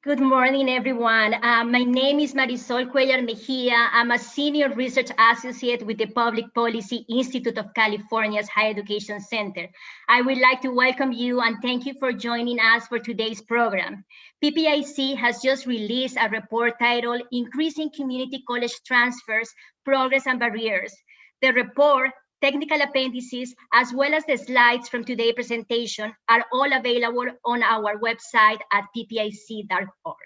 Good morning, everyone. My name is Marisol Cuellar Mejia. I'm a senior research associate with the Public Policy Institute of California's Higher Education Center. I would like to welcome you and thank you for joining us for today's program. PPIC has just released a report titled Increasing Community College Transfers, Progress and Barriers. The report, technical appendices, as well as the slides from today's presentation are all available on our website at ppic.org.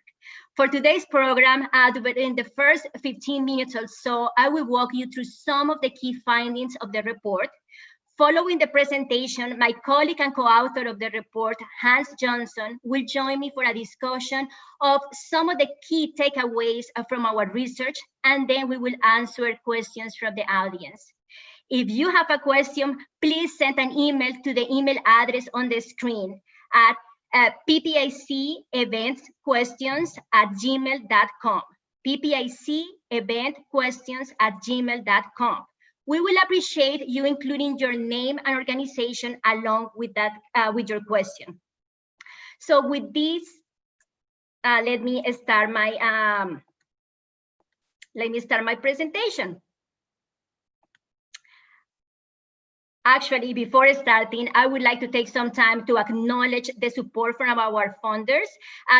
For today's program, in the first 15 minutes or so, I will walk you through some of the key findings of the report. Following the presentation, my colleague and co-author of the report, Hans Johnson, will join me for a discussion of some of the key takeaways from our research, and then we will answer questions from the audience. If you have a question, please send an email to the email address on the screen at ppiceventquestions@gmail.com. ppiceventquestions@gmail.com. We will appreciate you including your name and organization along with that with your question. So with this, let me start my presentation. Actually, before starting, I would like to take some time to acknowledge the support from our funders,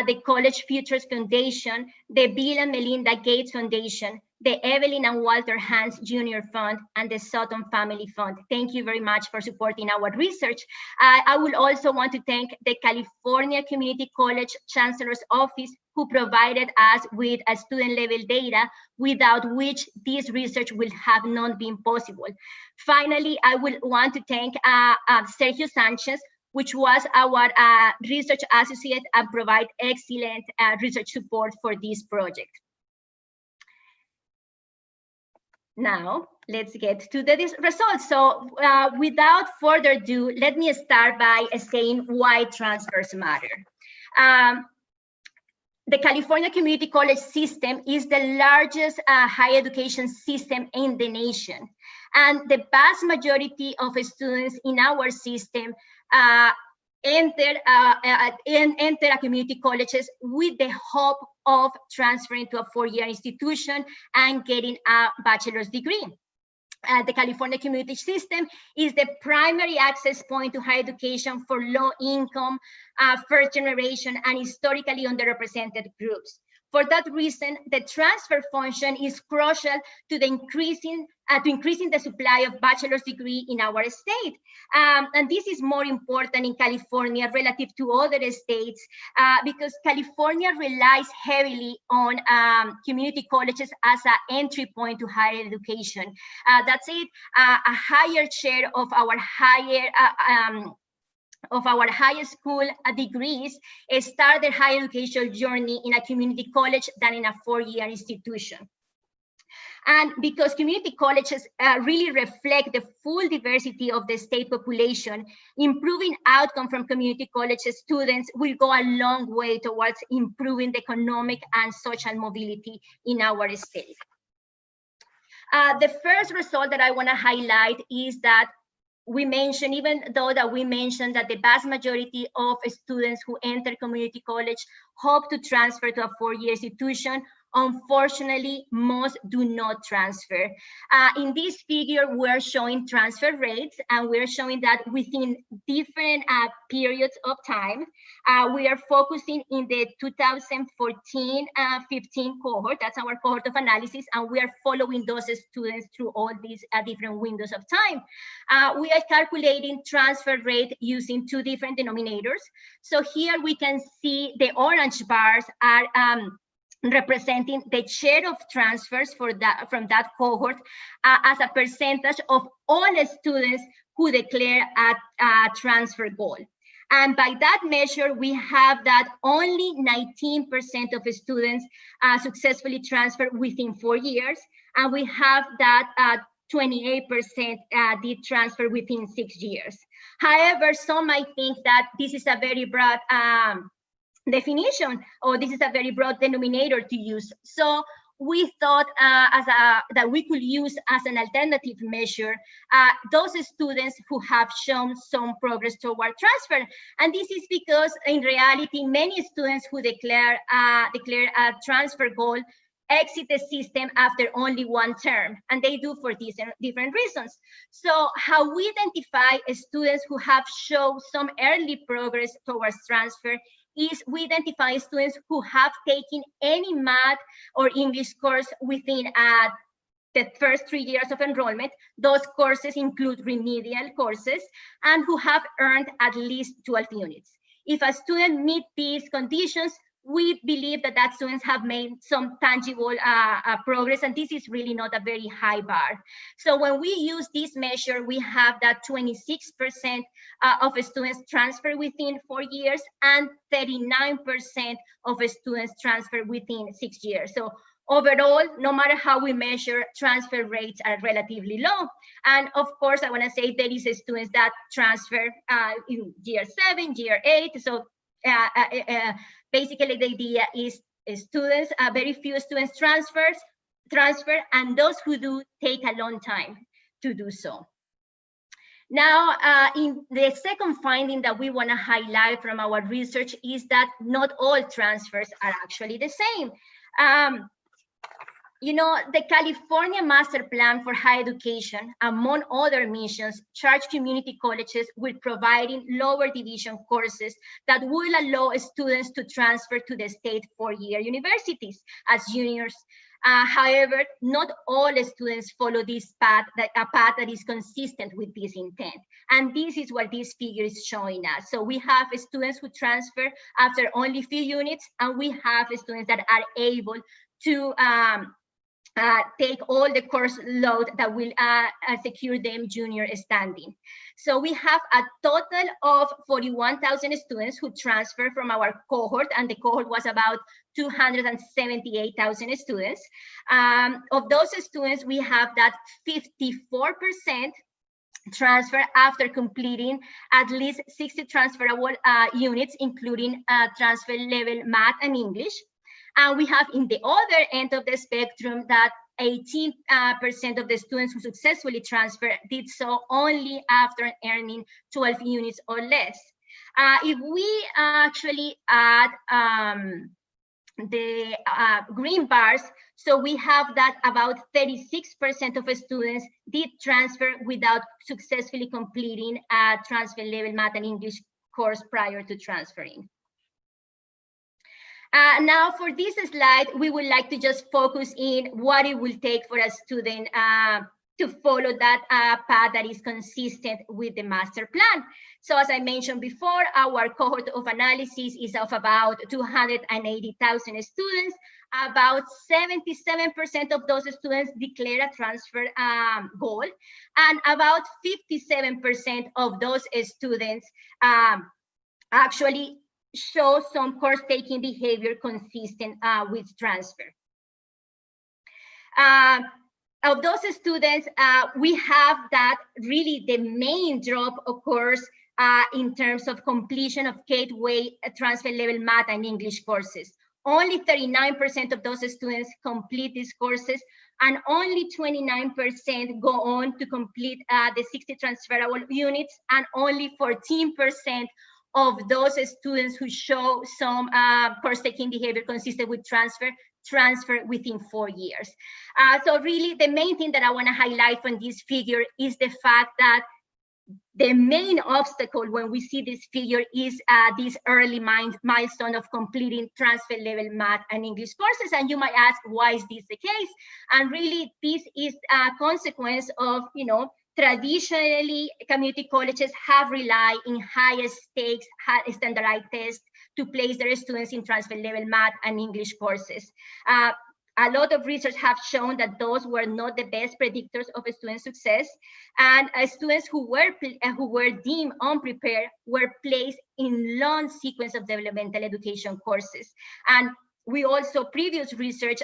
the College Futures Foundation, the Bill and Melinda Gates Foundation, the Evelyn and Walter Hans Jr. Fund, and the Sutton Family Fund. Thank you very much for supporting our research. I would also want to thank the California Community College Chancellor's Office, who provided us with a student-level data, without which this research would have not been possible. Finally, I would want to thank Sergio Sanchez, which was our research associate and provide excellent research support for this project. Now, let's get to the results. So without further ado, let me start by saying why transfers matter. The California Community College system is the largest higher education system in the nation. And the vast majority of students in our system enter community colleges with the hope of transferring to a four-year institution and getting a bachelor's degree. The California community system is the primary access point to higher education for low-income, first generation, and historically underrepresented groups. For that reason, the transfer function is crucial to increasing the supply of bachelor's degree in our state. And this is more important in California relative to other states because California relies heavily on community colleges as an entry point to higher education. That's it, a higher share of our high school degrees start their higher education journey in a community college than in a four-year institution. And because community colleges really reflect the full diversity of the state population, improving outcome from community college students will go a long way towards improving the economic and social mobility in our state. The first result that I want to highlight is that we mentioned, even though that we mentioned that the vast majority of students who enter community college hope to transfer to a four-year institution, unfortunately, most do not transfer. In this figure, we're showing transfer rates, and we're showing that within different periods of time. We are focusing in the 2014-15 cohort. That's our cohort of analysis, and we are following those students through all these different windows of time. We are calculating transfer rate using two different denominators. So here we can see the orange bars are representing the share of transfers from that cohort as a percentage of all students who declare a transfer goal. And by that measure, we have that only 19% of students successfully transfer within 4 years, and we have that 28% did transfer within 6 years. However, some might think that this is a very broad definition, or this is a very broad denominator to use. So we thought that we could use as an alternative measure those students who have shown some progress toward transfer. And this is because in reality, many students who declare a transfer goal exit the system after only one term, and they do for these different reasons. So how we identify students who have shown some early progress towards transfer is we identify students who have taken any math or English course within the first 3 years of enrollment. Those courses include remedial courses, and who have earned at least 12 units. If a student meets these conditions, we believe that students have made some tangible progress, and this is really not a very high bar. So when we use this measure, we have that 26% of students transfer within 4 years and 39% of students transfer within 6 years. So overall, no matter how we measure, transfer rates are relatively low. And of course, I want to say there is students that transfer in year 7, year 8. So basically, the idea is students, very few students transfer, and those who do take a long time to do so. Now, in the second finding that we want to highlight from our research is that not all transfers are actually the same. You know, the California Master Plan for Higher Education, among other missions, charged community colleges with providing lower division courses that will allow students to transfer to the state four-year universities as juniors. However, not all students follow this path, a path that is consistent with this intent. And this is what this figure is showing us. So we have students who transfer after only few units, and we have students that are able to take all the course load that will secure them junior standing. So we have a total of 41,000 students who transfer from our cohort, and the cohort was about 278,000 students. Of those students, we have that 54% transfer after completing at least 60 transferable units, including transfer level math and English. And we have in the other end of the spectrum that 18% of the students who successfully transferred did so only after earning 12 units or less. If we actually add the green bars, so we have that about 36% of students did transfer without successfully completing a transfer level math and English course prior to transferring. Now for this slide, we would like to just focus in what it will take for a student to follow that path that is consistent with the master plan. So as I mentioned before, our cohort of analysis is of about 280,000 students. About 77% of those students declare a transfer goal, and about 57% of those students actually show some course taking behavior consistent with transfer. Of those students, we have that really the main drop occurs in terms of completion of gateway transfer level math and English courses. Only 39% of those students complete these courses, and only 29% go on to complete the 60 transferable units, and only 14% of those students who show some course taking behavior consistent with transfer within 4 years. So really the main thing that I want to highlight from this figure is the fact that the main obstacle when we see this figure is this early milestone of completing transfer level math and English courses. And you might ask, why is this the case? And really this is a consequence of, you know, traditionally, community colleges have relied in higher stakes, standardized tests to place their students in transfer level math and English courses. A lot of research have shown that those were not the best predictors of student success, and students who were deemed unprepared were placed in long sequence of developmental education courses. And we also, previous research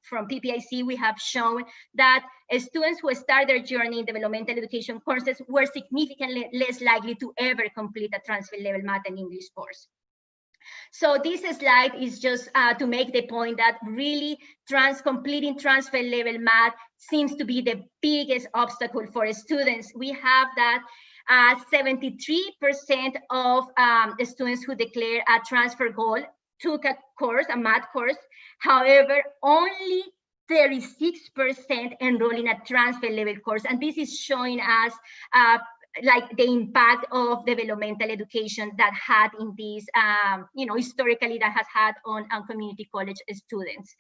from PPIC, we have shown that students who start their journey in developmental education courses were significantly less likely to ever complete a transfer level math and English course. So this slide is just to make the point that really completing transfer level math seems to be the biggest obstacle for students. We have that 73% of the students who declare a transfer goal took a course, a math course. However, only 36% enroll in a transfer level course. And this is showing us like the impact of developmental education that had in this, historically that has had on community college students.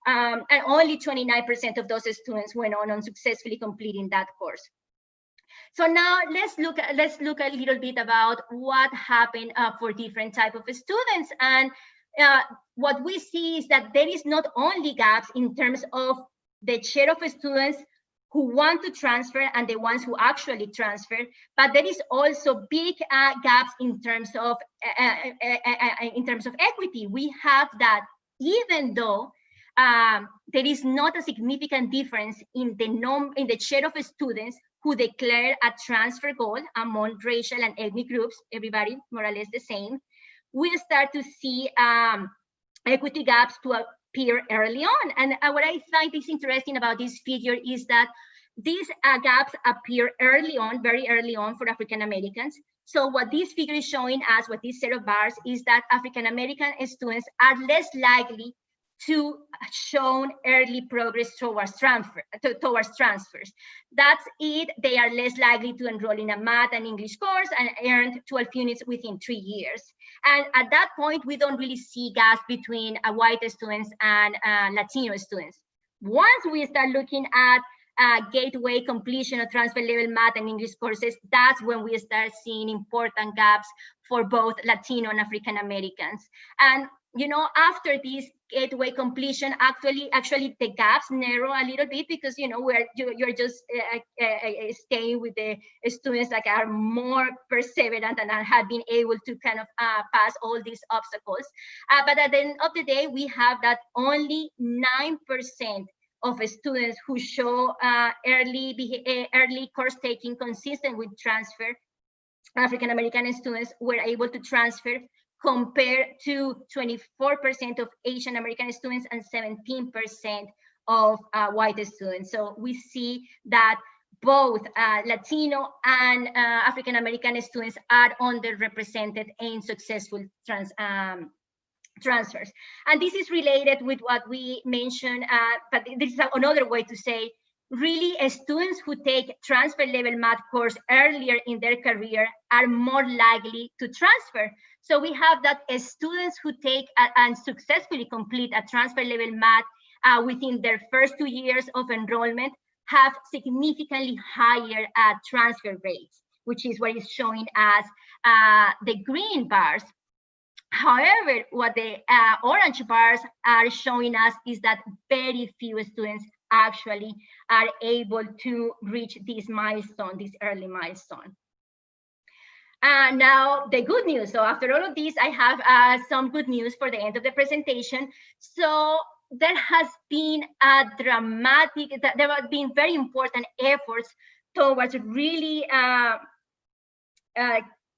And only 29% of those students went on successfully completing that course. So now let's look a little bit about what happened for different type of students. And what we see is that there is not only gaps in terms of the share of students who want to transfer and the ones who actually transfer, but there is also big gaps in terms of equity. We have that even though there is not a significant difference in the share of students who declare a transfer goal among racial and ethnic groups, everybody more or less the same, we start to see equity gaps to appear early on. And what I find is interesting about this figure is that these gaps appear early on, very early on for African Americans. So what this figure is showing us, what this set of bars, is that African American students are less likely to show early progress towards transfers. That's it. They are less likely to enroll in a math and English course and earn 12 units within 3 years. And at that point, we don't really see gaps between white students and Latino students. Once we start looking at gateway completion of transfer level math and English courses, that's when we start seeing important gaps for both Latino and African Americans. And after this gateway completion, actually the gaps narrow a little bit because you're just staying with the students that are more perseverant and have been able to kind of pass all these obstacles. But at the end of the day, we have that only 9% of students who show early course taking consistent with transfer, African American students were able to transfer, compared to 24% of Asian American students and 17% of white students. So we see that both Latino and African American students are underrepresented in successful transfers. And this is related with what we mentioned, but this is another way to say, really, students who take transfer level math course earlier in their career are more likely to transfer. So we have that students who take and successfully complete a transfer level math within their first 2 years of enrollment have significantly higher transfer rates, which is what is showing as the green bars. However, what the orange bars are showing us is that very few students actually are able to reach this milestone, this early milestone. And now the good news. So after all of this, I have some good news for the end of the presentation. So there has been there have been very important efforts towards really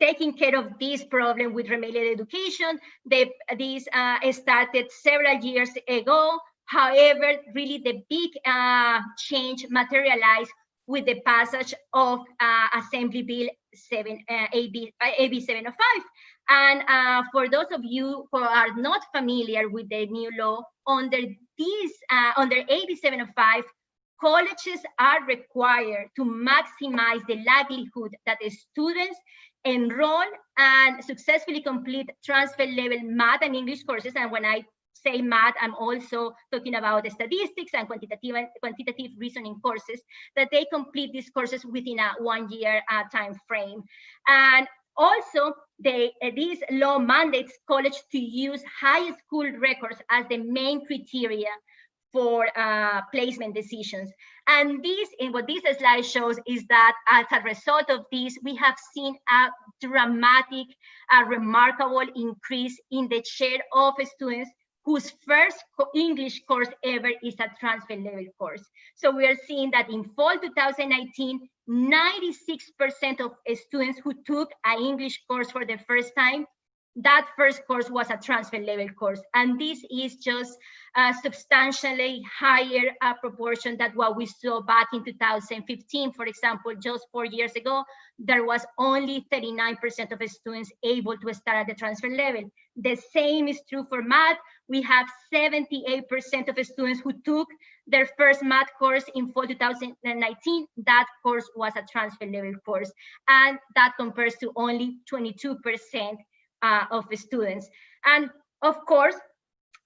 taking care of this problem with remedial education. These started several years ago. However, really the big change materialized with the passage of Assembly Bill AB 705. And for those of you who are not familiar with the new law, under AB 705, colleges are required to maximize the likelihood that the students enroll and successfully complete transfer level math and English courses. And when I say math, I'm also talking about the statistics and quantitative reasoning courses, that they complete these courses within a 1 year time frame. And also, this law mandates college to use high school records as the main criteria for placement decisions. And what this slide shows is that as a result of this, we have seen a dramatic, remarkable increase in the share of students whose first English course ever is a transfer level course. So we are seeing that in fall 2019, 96% of students who took an English course for the first time that first course was a transfer level course. And this is just a substantially higher proportion than what we saw back in 2015. For example, just 4 years ago, there was only 39% of students able to start at the transfer level. The same is true for math. We have 78% of students who took their first math course in fall 2019. That course was a transfer level course, and that compares to only 22% of the students. And of course,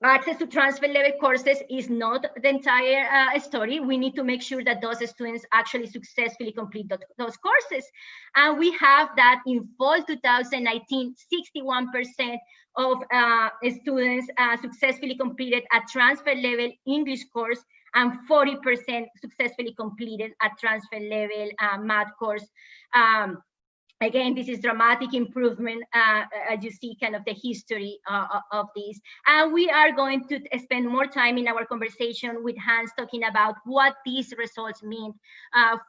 access to transfer level courses is not the entire story. We need to make sure that those students actually successfully complete those courses. And we have that in fall 2019, 61% of students successfully completed a transfer level English course, and 40% successfully completed a transfer level math course. Again, this is dramatic improvement as you see kind of the history of this. And we are going to spend more time in our conversation with Hans talking about what these results mean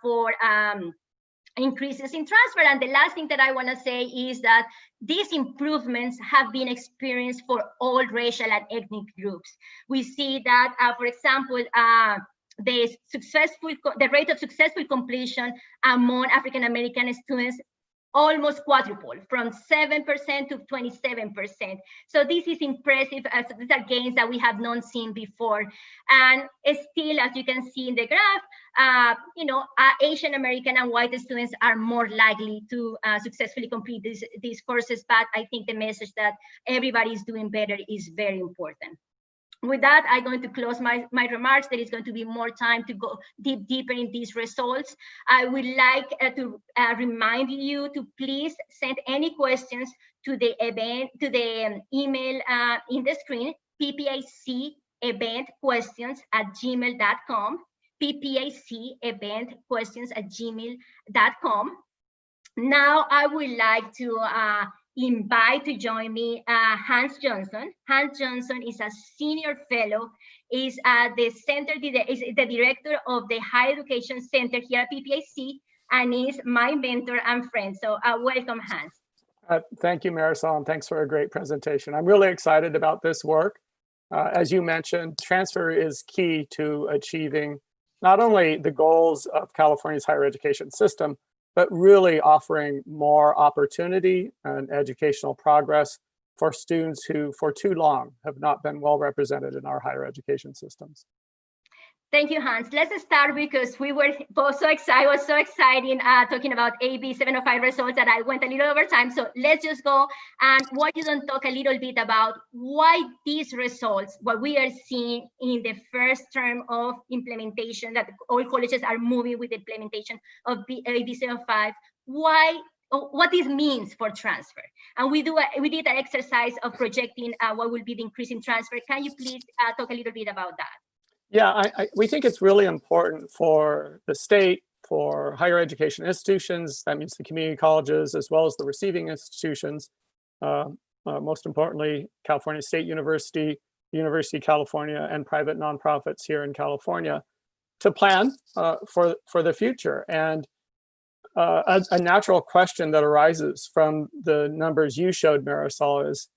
for increases in transfer. And the last thing that I want to say is that these improvements have been experienced for all racial and ethnic groups. We see that, for example, the rate of successful completion among African American students almost quadruple, from 7% to 27%. So this is impressive. These are gains that we have not seen before. And still, as you can see in the graph, Asian American and white students are more likely to successfully complete these courses. But I think the message that everybody is doing better is very important. With that, I'm going to close my remarks. There is going to be more time to go deeper in these results. I would like to remind you to please send any questions to the event, to the email in the screen, PPIC event questions at gmail.com, PPIC event questions at gmail.com. Now I would like to invite to join me Hans Johnson. Hans Johnson is a senior fellow, is the director of the Higher Education Center here at PPIC, and is my mentor and friend. So welcome, Hans. Thank you, Marisol, and thanks for a great presentation. I'm really excited about this work. As you mentioned, transfer is key to achieving not only the goals of California's higher education system, but really offering more opportunity and educational progress for students who for too long have not been well represented in our higher education systems. Thank you, Hans. Let's start because we were both so excited. I was so excited talking about AB 705 results that I went a little over time. So let's just go and why you don't talk a little bit about why these results, what we are seeing in the first term of implementation, that all colleges are moving with the implementation of AB 705, what this means for transfer. And we did an exercise of projecting what will be the increase in transfer. Can you please talk a little bit about that? Yeah, we think it's really important for the state, for higher education institutions, that means the community colleges, as well as the receiving institutions, most importantly, California State University, University of California, and private nonprofits here in California, to plan for the future. And a natural question that arises from the numbers you showed, Marisol, is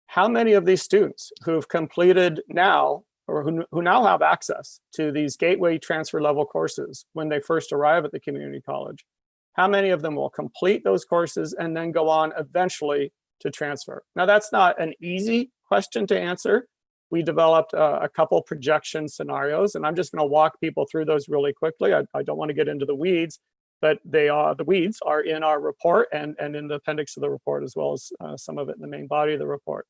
how many of these students who've completed now, or who now have access to these gateway transfer level courses when they first arrive at the community college, how many of them will complete those courses and then go on eventually to transfer? Now, that's not an easy question to answer. We developed a couple projection scenarios, and I'm just going to walk people through those really quickly. I don't want to get into the weeds, but the weeds are in our report and in the appendix of the report, as well as some of it in the main body of the report.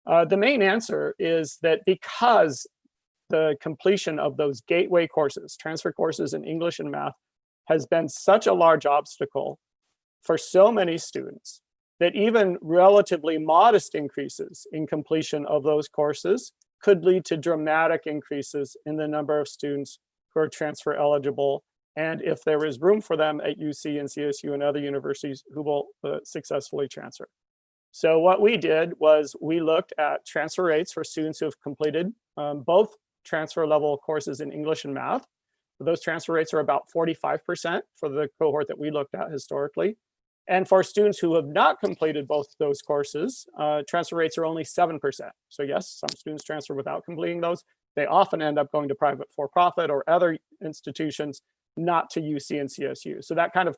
The main answer is that because the completion of those gateway courses, transfer courses in English and math, has been such a large obstacle for so many students that even relatively modest increases in completion of those courses could lead to dramatic increases in the number of students who are transfer eligible, and if there is room for them at UC and CSU and other universities, who will successfully transfer. So what we did was we looked at transfer rates for students who have completed both transfer level courses in English and math. Those transfer rates are about 45% for the cohort that we looked at historically. And for students who have not completed both those courses, transfer rates are only 7%. So yes, some students transfer without completing those. They often end up going to private for-profit or other institutions, not to UC and CSU. So that kind of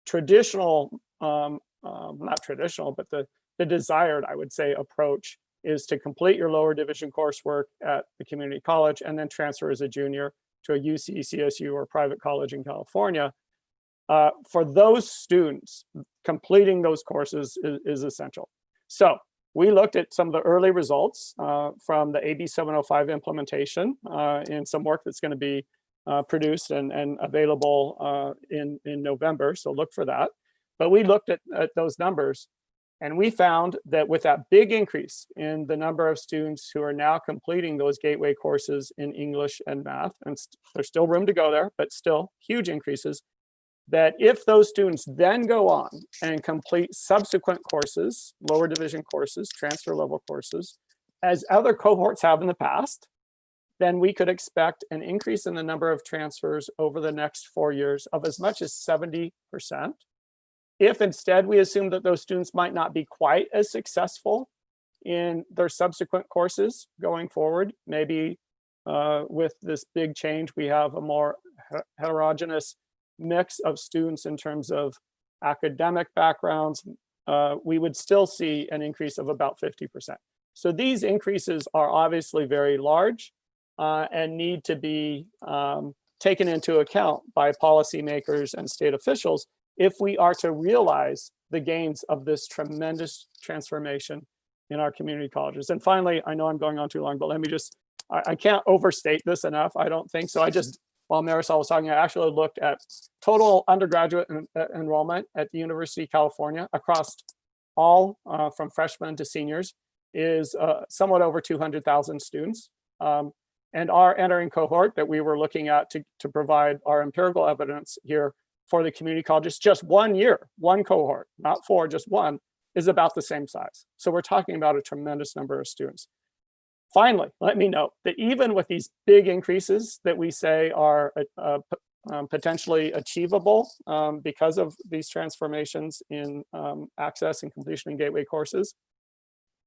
traditional, not traditional, but the desired, I would say, approach is to complete your lower division coursework at the community college and then transfer as a junior to a UC, CSU, or private college in California. For those students, completing those courses is essential. So we looked at some of the early results from the AB 705 implementation in some work that's going to be produced and available in November. So look for that. But we looked at those numbers, and we found that with that big increase in the number of students who are now completing those gateway courses in English and math, and there's still room to go there, but still huge increases, that if those students then go on and complete subsequent courses, lower division courses, transfer level courses, as other cohorts have in the past, then we could expect an increase in the number of transfers over the next 4 years of as much as 70%. If instead we assume that those students might not be quite as successful in their subsequent courses going forward, maybe with this big change, we have a more heterogeneous mix of students in terms of academic backgrounds, we would still see an increase of about 50%. So these increases are obviously very large and need to be taken into account by policymakers and state officials if we are to realize the gains of this tremendous transformation in our community colleges. And finally, I know I'm going on too long, but let me just, I can't overstate this enough, I don't think so. While Marisol was talking, I actually looked at total undergraduate enrollment at the University of California across all from freshmen to seniors is somewhat over 200,000 students. And our entering cohort that we were looking at to provide our empirical evidence here for the community colleges, just 1 year, one cohort, not four, just one, is about the same size. So we're talking about a tremendous number of students. Finally, let me note that even with these big increases that we say are potentially achievable because of these transformations in access and completion and gateway courses,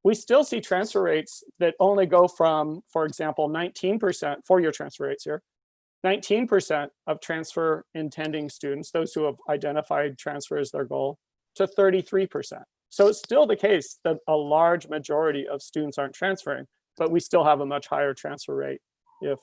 we still see transfer rates that only go from, for example, 19%, four-year transfer rates here, 19% of transfer intending students, those who have identified transfer as their goal, to 33%. So it's still the case that a large majority of students aren't transferring, but we still have a much higher transfer rate if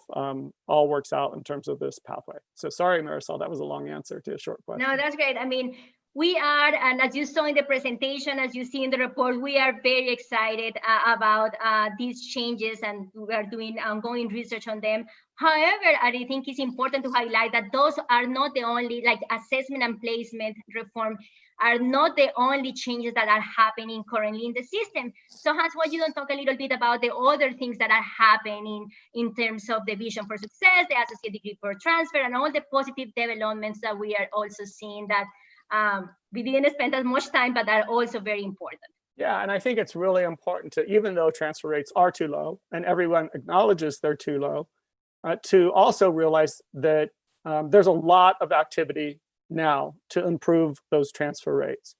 all works out in terms of this pathway. So sorry, Marisol, that was a long answer to a short question. No, that's great. I mean, we are, and as you saw in the presentation, as you see in the report, we are very excited about these changes, and we are doing ongoing research on them. However, I think it's important to highlight that those are not the only, like assessment and placement reform are not the only changes that are happening currently in the system. So Hans, why you don't talk a little bit about the other things that are happening in terms of the vision for success, the associate degree for transfer, and all the positive developments that we are also seeing that we didn't spend as much time, but are also very important. Yeah, and I think it's really important to, even though transfer rates are too low, and everyone acknowledges they're too low, to also realize that there's a lot of activity now to improve those transfer rates.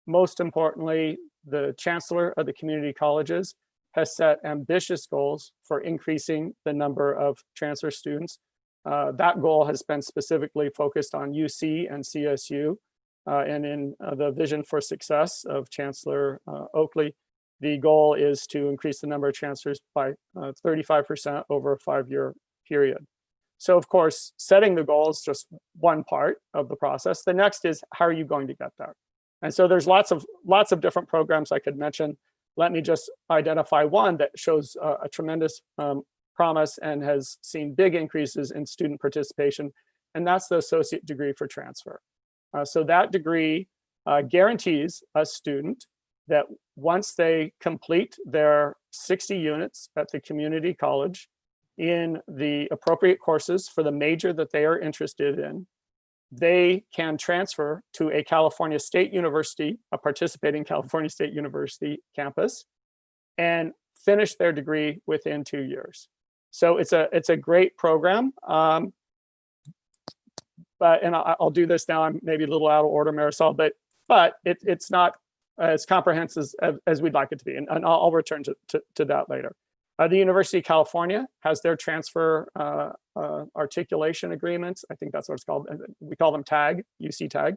Most importantly, the chancellor of the community colleges has set ambitious goals for increasing the number of transfer students. That goal has been specifically focused on UC and CSU, and in the vision for success of Chancellor Oakley, the goal is to increase the number of transfers by 35% over a 5-year period. So of course, setting the goal is just one part of the process. The next is, how are you going to get there? And so there's lots of different programs I could mention. Let me just identify one that shows a tremendous promise and has seen big increases in student participation, and that's the associate degree for transfer. So that degree guarantees a student that once they complete their 60 units at the community college in the appropriate courses for the major that they are interested in, they can transfer to a California State University, a participating California State University campus, and finish their degree within 2 years. So it's a great program. and I'll do this now. I'm maybe a little out of order, Marisol, but it's not as comprehensive as we'd like it to be. And I'll return to that later. The University of California has their transfer articulation agreements. I think that's what it's called. We call them TAG, UC TAG.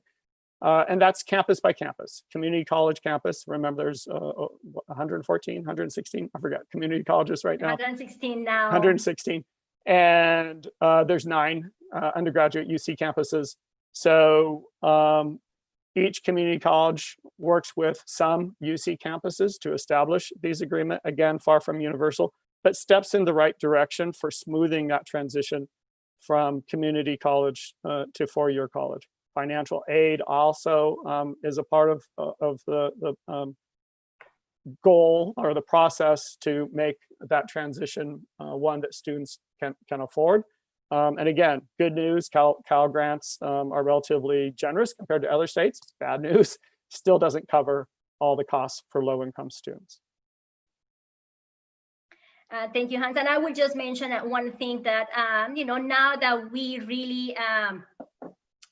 And that's campus by campus, community college campus. Remember, there's 114, 116, I forget, community colleges right now. 116 now. 116. And there's 9 undergraduate UC campuses. So each community college works with some UC campuses to establish these agreements. Again, far from universal, but steps in the right direction for smoothing that transition from community college to four-year college. Financial aid also is a part of the goal or the process to make that transition one that students can afford. And again, good news, Cal grants are relatively generous compared to other states. Bad news, still doesn't cover all the costs for low-income students. Thank you, Hans. And I will just mention one thing that, now that we really,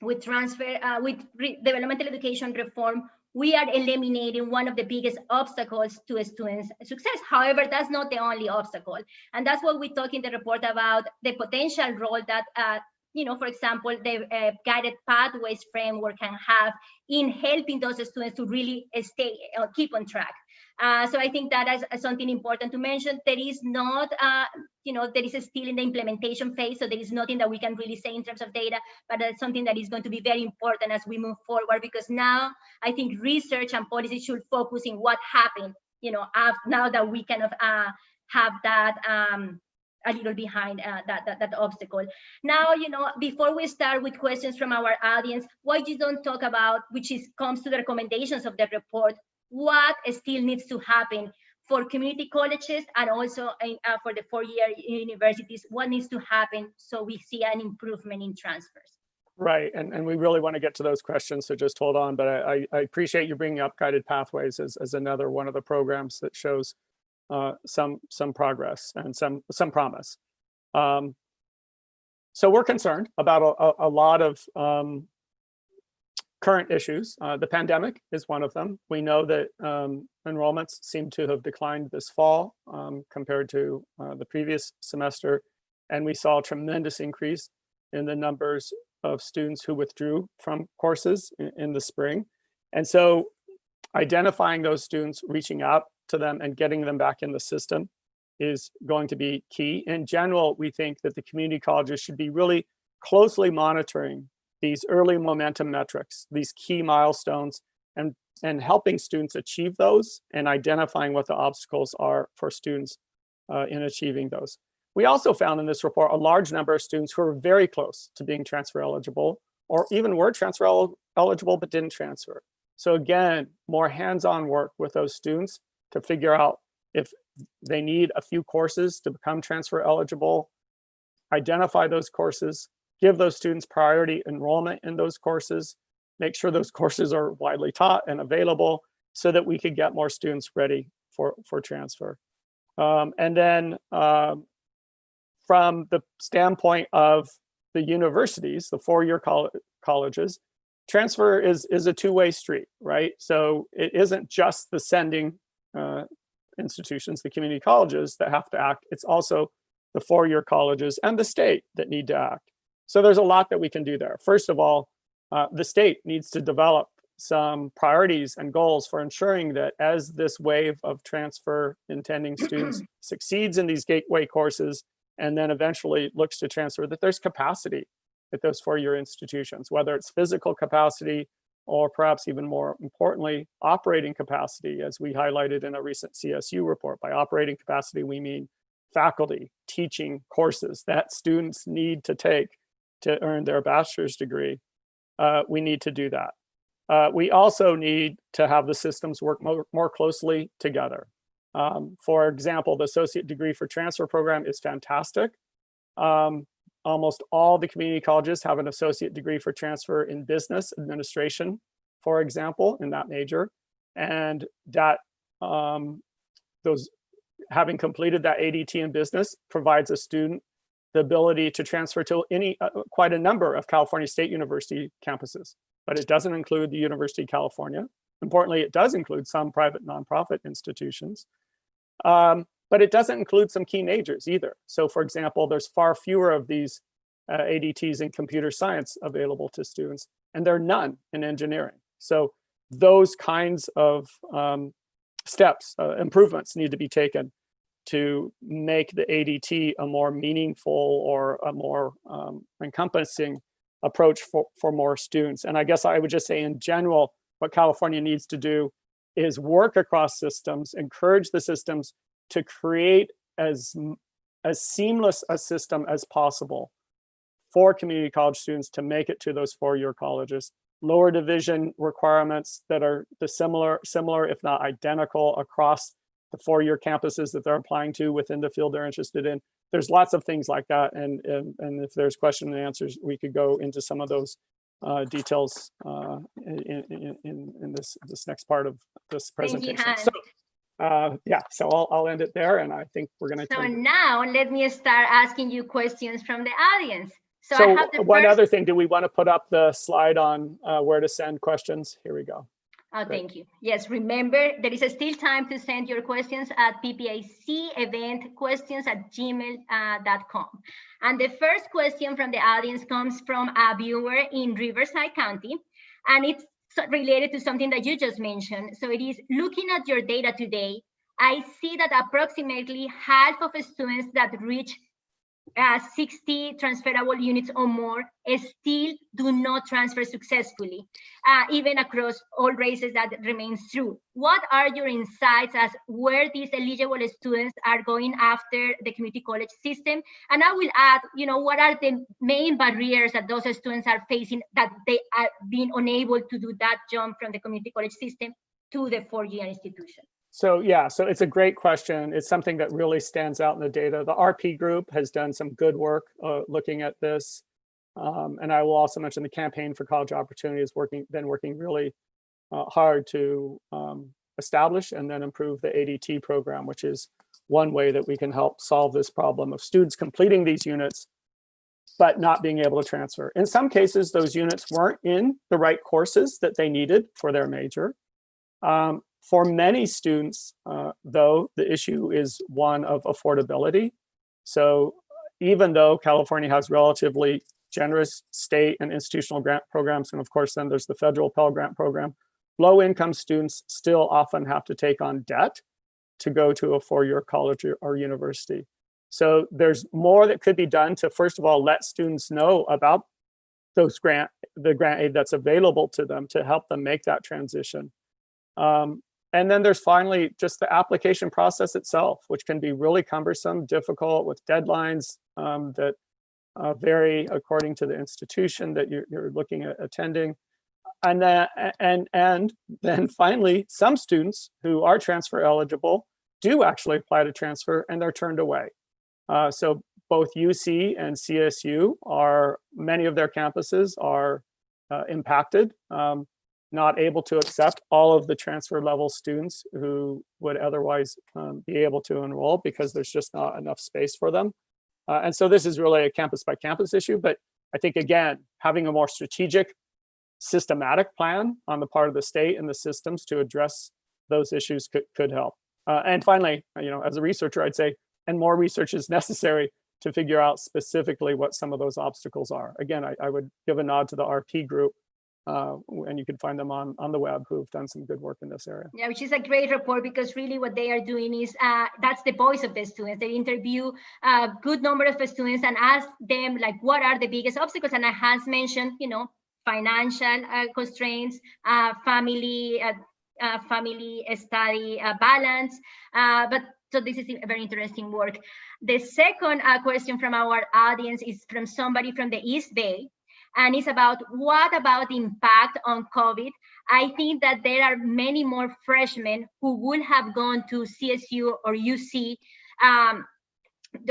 with developmental education reform, we are eliminating one of the biggest obstacles to a student's success. However, that's not the only obstacle. And that's what we talk in the report about, the potential role that, for example, the guided pathways framework can have in helping those students to really keep on track. So I think that is something important to mention. There is not, there is still in the implementation phase, so there is nothing that we can really say in terms of data, but that's something that is going to be very important as we move forward, because now I think research and policy should focus in what happened, now that we kind of have that a little behind that obstacle. Now, before we start with questions from our audience, why you don't talk about, comes to the recommendations of the report, what still needs to happen for community colleges and also for the four-year universities, what needs to happen so we see an improvement in transfers? Right, and we really want to get to those questions, so just hold on. But I appreciate you bringing up Guided Pathways as another one of the programs that shows some progress and some promise. So we're concerned about a lot of current issues. The pandemic is one of them. We know that enrollments seem to have declined this fall compared to the previous semester. And we saw a tremendous increase in the numbers of students who withdrew from courses in the spring. And so identifying those students, reaching out to them and getting them back in the system is going to be key. In general, we think that the community colleges should be really closely monitoring these early momentum metrics, these key milestones, and helping students achieve those and identifying what the obstacles are for students in achieving those. We also found in this report a large number of students who are very close to being transfer eligible, or even were transfer eligible but didn't transfer. So again, more hands-on work with those students to figure out if they need a few courses to become transfer eligible, identify those courses, give those students priority enrollment in those courses, make sure those courses are widely taught and available so that we could get more students ready for transfer. And then from the standpoint of the universities, the four-year colleges, transfer is a two-way street, right? So it isn't just the sending institutions, the community colleges that have to act. It's also the four-year colleges and the state that need to act. So there's a lot that we can do there. First of all, the state needs to develop some priorities and goals for ensuring that as this wave of transfer intending students succeeds in these gateway courses and then eventually looks to transfer, that there's capacity at those four-year institutions, whether it's physical capacity or perhaps even more importantly, operating capacity, as we highlighted in a recent CSU report. By operating capacity, we mean faculty teaching courses that students need to take to earn their bachelor's degree. We need to do that. We also need to have the systems work more closely together. For example, the associate degree for transfer program is fantastic. Almost all the community colleges have an associate degree for transfer in business administration, for example, in that major. And that having completed that ADT in business provides a student the ability to transfer to quite a number of California State University campuses, but it doesn't include the University of California. Importantly, it does include some private nonprofit institutions, but it doesn't include some key majors either. So for example, there's far fewer of these ADTs in computer science available to students, and there are none in engineering. So those kinds of steps, improvements need to be taken to make the ADT a more meaningful or a more encompassing approach for more students. And I guess I would just say in general, what California needs to do is work across systems, encourage the systems to create as seamless a system as possible for community college students to make it to those four-year colleges. Lower division requirements that are similar, if not identical, across the four-year campuses that they're applying to within the field they're interested in. There's lots of things like that. And if there's questions and answers, we could go into some of those details in this next part of this presentation. So I'll end it there, and I think we're going to. So now let me start asking you questions from the audience. So I have one other thing, do we want to put up the slide on where to send questions? Here we go. Oh, great. Thank you. Yes, remember, there is still time to send your questions at ppiceventquestions@gmail.com. And the first question from the audience comes from a viewer in Riverside County, and it's related to something that you just mentioned. So it is, looking at your data today, I see that approximately half of students that reach 60 transferable units or more still do not transfer successfully, even across all races. That remains true. What are your insights as where these eligible students are going after the community college system? And I will add, what are the main barriers that those students are facing that they are being unable to do that jump from the community college system to the four-year institution? So so it's a great question. It's something that really stands out in the data. The RP group has done some good work looking at this. And I will also mention the Campaign for College Opportunity has been working really hard to establish and then improve the ADT program, which is one way that we can help solve this problem of students completing these units, but not being able to transfer. In some cases, those units weren't in the right courses that they needed for their major. For many students, though, the issue is one of affordability. So even though California has relatively generous state and institutional grant programs, and of course, then there's the federal Pell Grant program, low-income students still often have to take on debt to go to a four-year college or university. So there's more that could be done to, first of all, let students know about the grant aid that's available to them to help them make that transition. And then there's finally just the application process itself, which can be really cumbersome, difficult, with deadlines that vary according to the institution that you're looking at attending. And then finally, some students who are transfer eligible do actually apply to transfer, and they're turned away. So both UC and CSU many of their campuses are impacted. Not able to accept all of the transfer level students who would otherwise be able to enroll because there's just not enough space for them. And so this is really a campus by campus issue, but I think, again, having a more strategic, systematic plan on the part of the state and the systems to address those issues could help. And finally, as a researcher, I'd say, and more research is necessary to figure out specifically what some of those obstacles are. Again, I would give a nod to the RP group, and you can find them on the web, who've done some good work in this area. Yeah, which is a great report, because really what they are doing is that's the voice of the students. They interview a good number of students and ask them, like, what are the biggest obstacles? And I has mentioned, financial constraints, family study balance. So this is a very interesting work. The second question from our audience is from somebody from the East Bay. And it's about, what about the impact on COVID? I think that there are many more freshmen who would have gone to CSU or UC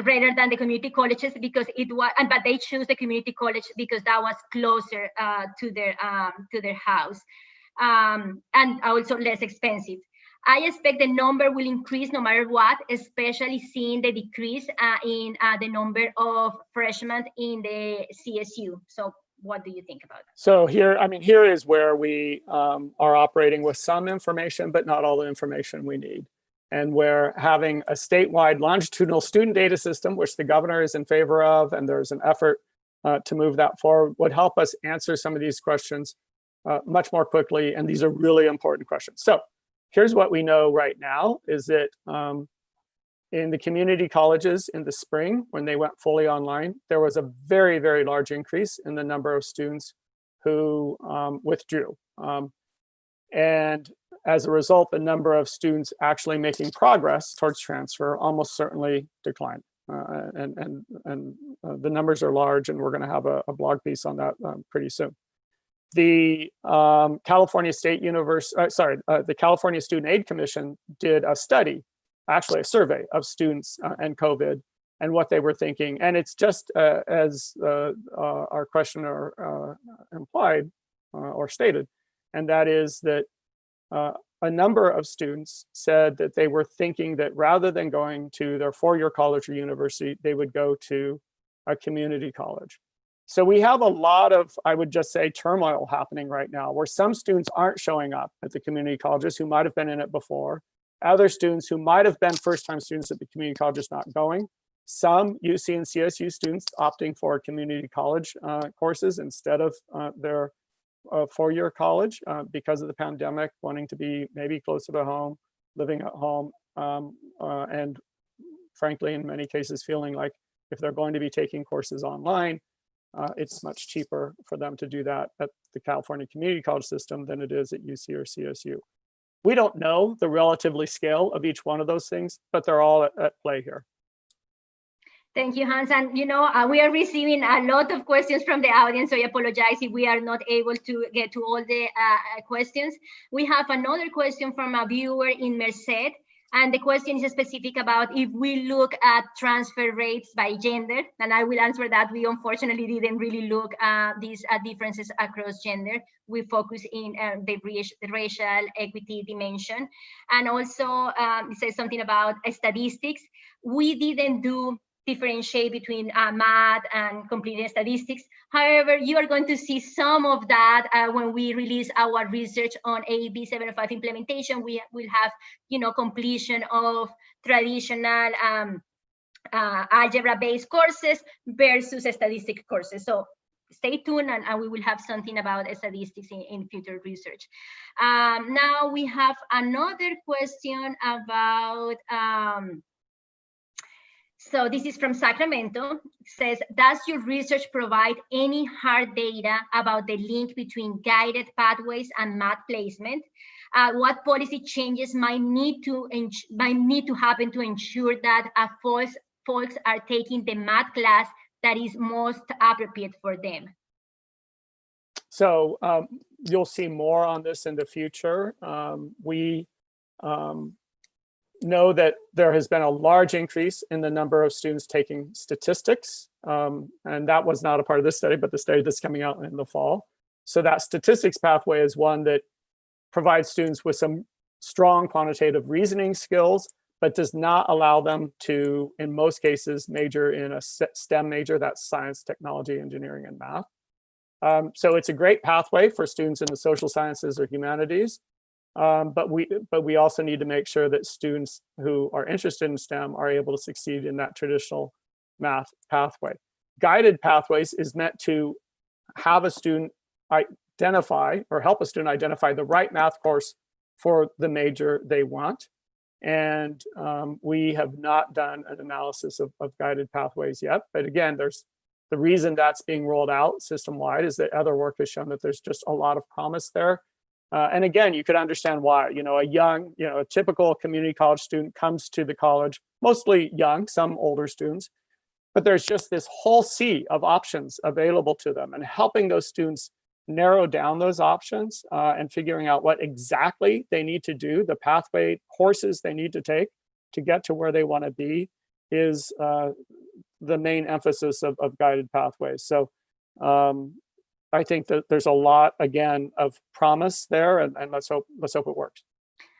rather than the community colleges, because it was, but they choose the community college because that was closer to their house, and also less expensive. I expect the number will increase no matter what, especially seeing the decrease in the number of freshmen in the CSU. So what do you think about that? So here, I mean, here is where we are operating with some information, but not all the information we need. And where having a statewide longitudinal student data system, which the governor is in favor of, and there's an effort to move that forward, would help us answer some of these questions much more quickly. And these are really important questions. So here's what we know right now is that in the community colleges in the spring, when they went fully online, there was a very, very large increase in the number of students who withdrew. And as a result, the number of students actually making progress towards transfer almost certainly declined. And the numbers are large, and we're going to have a blog piece on that pretty soon. The California the California Student Aid Commission did a study, actually a survey of students and COVID and what they were thinking. And it's just as our questioner implied or stated, and that is that a number of students said that they were thinking that rather than going to their four-year college or university, they would go to a community college. So we have a lot of, I would just say, turmoil happening right now, where some students aren't showing up at the community colleges who might have been in it before. Other students who might have been first-time students at the community colleges not going. Some UC and CSU students opting for community college courses instead of their four-year college because of the pandemic, wanting to be maybe closer to home, living at home, and frankly, in many cases, feeling like if they're going to be taking courses online, it's much cheaper for them to do that at the California community college system than it is at UC or CSU. We don't know the relatively scale of each one of those things, but they're all at play here. Thank you, Hans. And we are receiving a lot of questions from the audience, so I apologize if we are not able to get to all the questions. We have another question from a viewer in Merced, and the question is specific about if we look at transfer rates by gender, and I will answer that. We unfortunately didn't really look at these differences across gender. We focus in the racial equity dimension. And also it says something about statistics. We didn't do differentiate between math and completed statistics. However, you are going to see some of that when we release our research on AB 705 implementation. We will have, completion of traditional algebra-based courses versus statistic courses. So stay tuned, and we will have something about statistics in future research. Now we have another question about, so this is from Sacramento. It says, does your research provide any hard data about the link between guided pathways and math placement? What policy changes might need to happen to ensure that folks are taking the math class that is most appropriate for them? So you'll see more on this in the future. We know that there has been a large increase in the number of students taking statistics. And that was not a part of this study, but the study that's coming out in the fall. So that statistics pathway is one that provides students with some strong quantitative reasoning skills, but does not allow them to, in most cases, major in a STEM major, that's science, technology, engineering, and math. So it's a great pathway for students in the social sciences or humanities. But we also need to make sure that students who are interested in STEM are able to succeed in that traditional math pathway. Guided pathways is meant to have a student identify or help a student identify the right math course for the major they want. And we have not done an analysis of guided pathways yet. But again, there's the reason that's being rolled out system-wide is that other work has shown that there's just a lot of promise there. And again, you could understand why, a typical community college student comes to the college, mostly young, some older students, but there's just this whole sea of options available to them, and helping those students narrow down those options and figuring out what exactly they need to do, the pathway courses they need to take to get to where they want to be is the main emphasis of guided pathways. So I think that there's a lot, again, of promise there, and let's hope it works.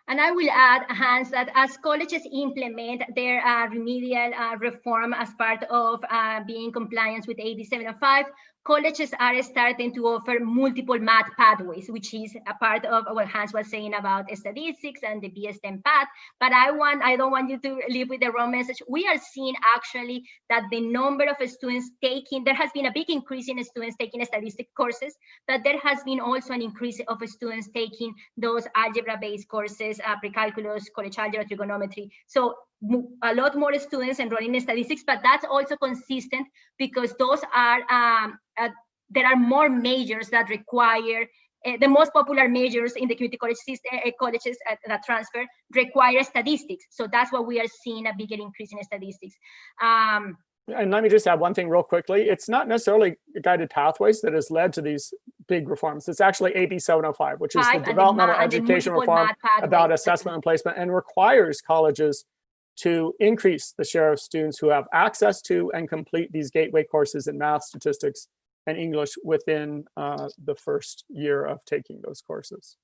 And I will add, Hans, that as colleges implement their remedial reform as part of being compliant with AB 705, colleges are starting to offer multiple math pathways, which is a part of what Hans was saying about statistics and the BSTEM path. But I don't want you to leave with the wrong message. We are seeing actually that the number of students taking, there has been a big increase in students taking statistics courses, but there has been also an increase of students taking those algebra-based courses, pre-calculus, college algebra, trigonometry. So a lot more students enrolling in statistics, but that's also consistent because those are, there are more majors that require, the most popular majors in the community college system, colleges that transfer require statistics. So that's why we are seeing a bigger increase in statistics. And let me just add one thing real quickly. It's not necessarily guided pathways that has led to these big reforms. It's actually AB 705, which is the developmental education reform about assessment and placement, and requires colleges to increase the share of students who have access to and complete these gateway courses in math, statistics, and English within the first year of taking those courses.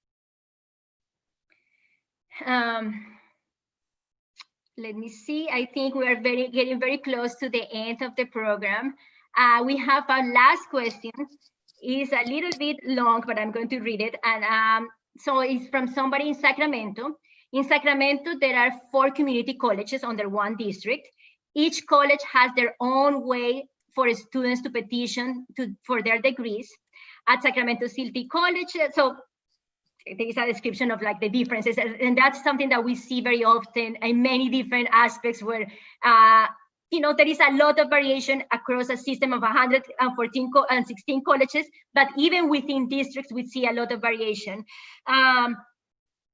Let me see. I think we are getting very close to the end of the program. We have our last question. It's a little bit long, but I'm going to read it. And so it's from somebody in Sacramento. In Sacramento, there are 4 community colleges under one district. Each college has their own way for students to petition for their degrees. At Sacramento City College, so there is a description of like the differences, and that's something that we see very often in many different aspects where you know, there is a lot of variation across a system of 114 and 16 colleges, but even within districts we see a lot of variation.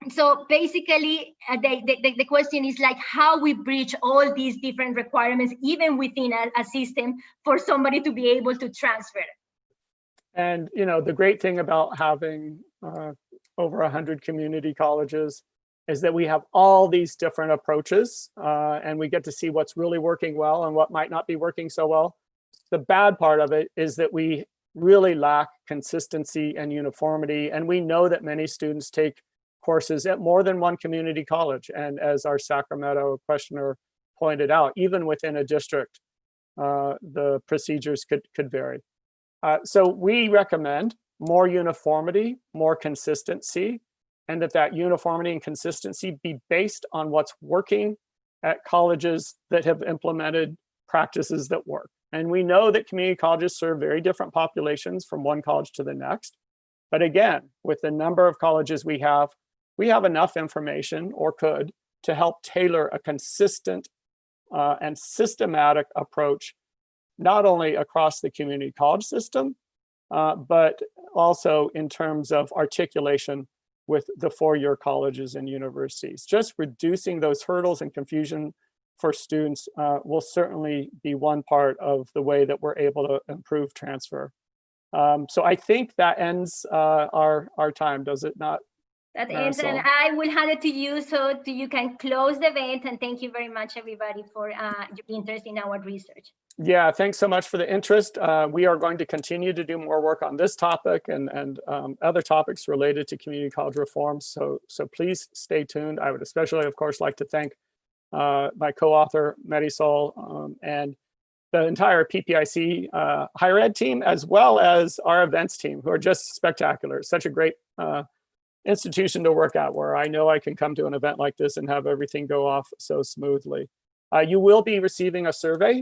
So basically the question is like how we bridge all these different requirements even within a system for somebody to be able to transfer. And you know, the great thing about having over 100 community colleges is that we have all these different approaches and we get to see what's really working well and what might not be working so well. The bad part of it is that we really lack consistency and uniformity, and we know that many students take courses at more than one community college, and as our Sacramento questioner pointed out, even within a district the procedures could vary. So we recommend more uniformity, more consistency, and that uniformity and consistency be based on what's working at colleges that have implemented practices that work. And we know that community colleges serve very different populations from one college to the next. But again, with the number of colleges we have enough information, or could, to help tailor a consistent and systematic approach, not only across the community college system, but also in terms of articulation with the four-year colleges and universities. Just reducing those hurdles and confusion for students will certainly be one part of the way that we're able to improve transfer. So I think that ends our time, does it not? That ends, and I will hand it to you so you can close the event. And thank you very much, everybody, for your interest in our research. Yeah, thanks so much for the interest. We are going to continue to do more work on this topic and other topics related to community college reforms. So please stay tuned. I would especially, of course, like to thank my co-author, Marisol, and the entire PPIC higher ed team, as well as our events team, who are just spectacular. Such a great institution to work at, where I know I can come to an event like this and have everything go off so smoothly. You will be receiving a survey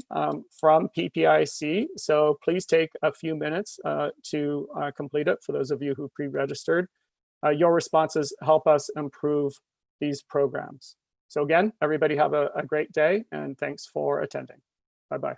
from PPIC, so please take a few minutes to complete it for those of you who pre-registered. Your responses help us improve these programs. So again, everybody have a great day, and thanks for attending. Bye-bye.